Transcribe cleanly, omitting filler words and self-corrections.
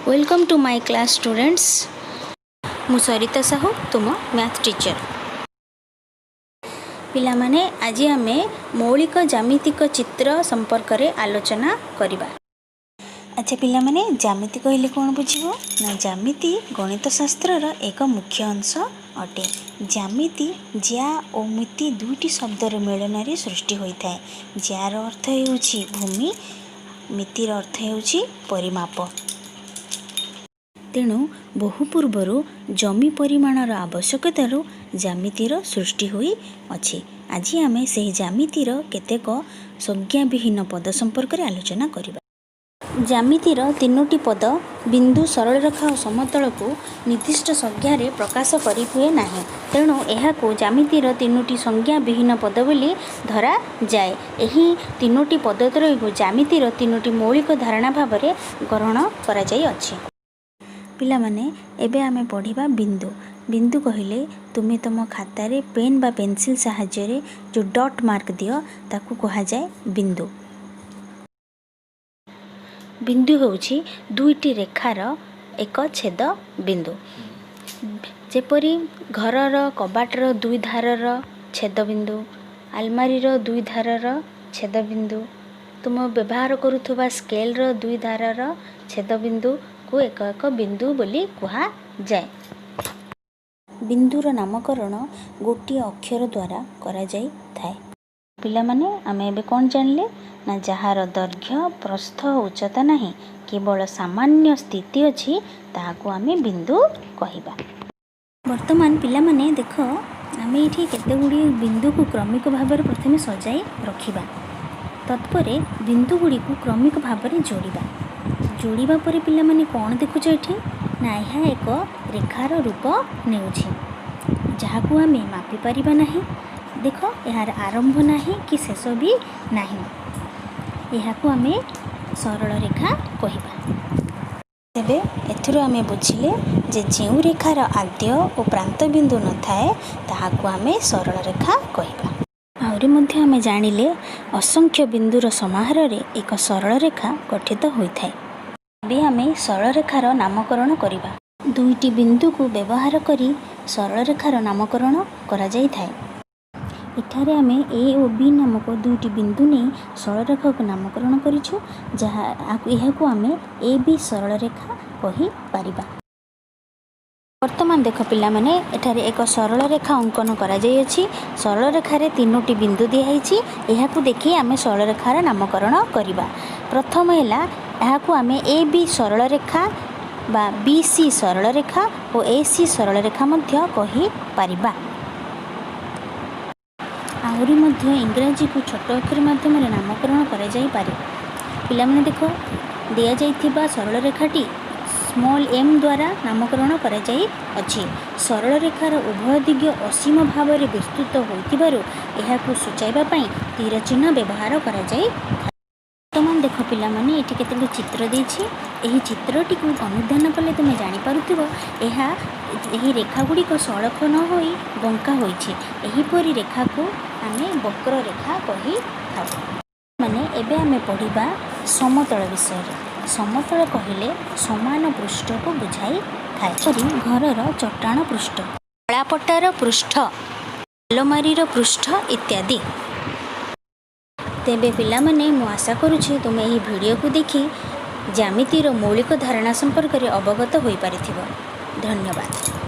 Welcome to my class students. मु सरिता साहू तुम math teacher. पिला माने आज आम मौलिक ज्यामितिक चित्र संपर्क रे आलोचना करिबा। अच्छा पिला माने ज्यामिति कहले कौन बुझिबो ना ज्यामिति गणित शास्त्र रा एक मुख्य अंश अटे। ज्यामिति ज्या और मिति दुईटी शब्दर मिलन रे सृष्टि होइथाय। ज्यार अर्थ हेउछि भूमि, मितिर अर्थ हेउछि परिमाप। तेणु बहु पूर्वर जमी परिमाणर आवश्यकतार ज्यामितिर सृष्टि होई अछि। आज आम से ज्यामितिर केतेक संज्ञाविहीन पद संपर्क रे आलोचना करिबा। ज्यामितिर तीनोटी पद बिंदु, सरल रेखा और समतल को निर्दिष्ट संज्ञा प्रकाश करि हुए नाही। तेणु एहाको ज्यामितिर तीनोटी संज्ञाविहीन पद बोली धरा जाए। एही तीनोटी पदद्वय को ज्यामितिर तीनोटी मौलिक धारणा भाव में ग्रहण करा जाई अछि। पिला माने एबे आमे पढ़िबा बिंदु। बिंदु कहिले तुमे तुम खातार पेन बा पेंसिल साहाय्य जो डॉट मार्क दियो ताकू कहा जाए बिंदु। बिंदु होउछि दुईटी रेखार एक छेद बिंदु। जेपरी घरर कबाटर दुई धारर छेद बिंदु, आलमारीर दुई धारर छेद बिंदु, तुम व्यवहार करुथुबा स्केलर दुई धारर छेद बिंदु को एक एक बिंदु बोली कहा जाए। बिंदुर नामकरण गोटे अक्षर द्वारा करा जाई थाए। पिला माने आमे एबे कोन जानले ना जहार दैर्घ्य प्रस्थ उच्चता नहीं, केवल सामान्य स्थिति अछि ताहाको आमे बिंदु कहिबा। वर्तमान पिला माने देखो आमे एठी केते गुडी बिंदु को क्रमिक भाव में प्रथमे सजाई रखिबा। तत्परे बिंदु गुडी को क्रमिक भाव में जोड़िबा। जोड़िबा परे पिला माने कोन देखुछ एठी ना यह एक रेखार रूप नेउछि जहाको आमे मापी परिबा नाही। देखो यार आरंभ नाही कि शेष भी नाही, यहाको आमे सरल रेखा कहिबा। तेबे एथुरो आमे बुझिले जे जेउ रेखार आद्य और प्रांत बिंदु न थाए ताहाको आमे सरल रेखा कहिबा। आउरी मध्ये आमे जानिले असंख्य बिंदुर समाहार रे एक सरल रेखा गठित होइथाय। अबे आमे सरल रेखार नामकरण करिबा। दुईटी बिंदु को व्यवहार करी सरल रेखार नामकरण करा जाई थाए। इठारे आमे ए और बी नामक दुईटी बिंदु नहीं सरल रेखा को नामकरण करिछु, जहाँ यहाको आमे ए बी सरल रेखा कहि पारिबा। वर्तमान देख पिला माने एठारे एक सरल रेखा अंकन करा जाई अछि। सरल रेखा रे तीनोटी बिंदु दिया हैछि। एहाकु देखि आमे सरल रेखार नामकरण करिबा। प्रथम हैला एहाकु आमे ए बी सरल रेखा बा बी सी सरल रेखा और ए सी सरल रेखा मध्य कहि पारिबा। आहुरी मध्य इंग्राजी को छोट अक्षर माध्यम रे नामकरण करा जाई पारे। पिला माने देखो दिया जाइथिबा सरल रेखाटी स्मॉल एम द्वारा नामकरण करा जाई अछि। सरल रेखार उभय दिग असीम भाव में विस्तृत होइतिबारु एहाकु सूचाइबा पई तीर चिन्ह व्यवहार करा जाई। वर्तमान देख पिला माने एठी केते चित्र देछि। एही चित्रटी को अनुधान कले तुम जानि पारुथिबो एहा एही रेखा गुडी को सड़क न होई बंका होइछि। एही परी रेखा को आमे वक्र रेखा कहि थाउ। माने एबे आमे पढिबा समतल विषय रे। समतल कहिले समान पृष्ठ को बुझाई थाए। परी घरर चट्टाण पृष्ठ, कलापटार पृष्ठ, अलमारीर पृष्ठ इत्यादि। तेबे पिला माने मु आशा करूछि तुम एही वीडियो को देखि ज्यामितिर मौलिक धारणा संपर्क रे अवगत होई पारिथिबो। धन्यवाद।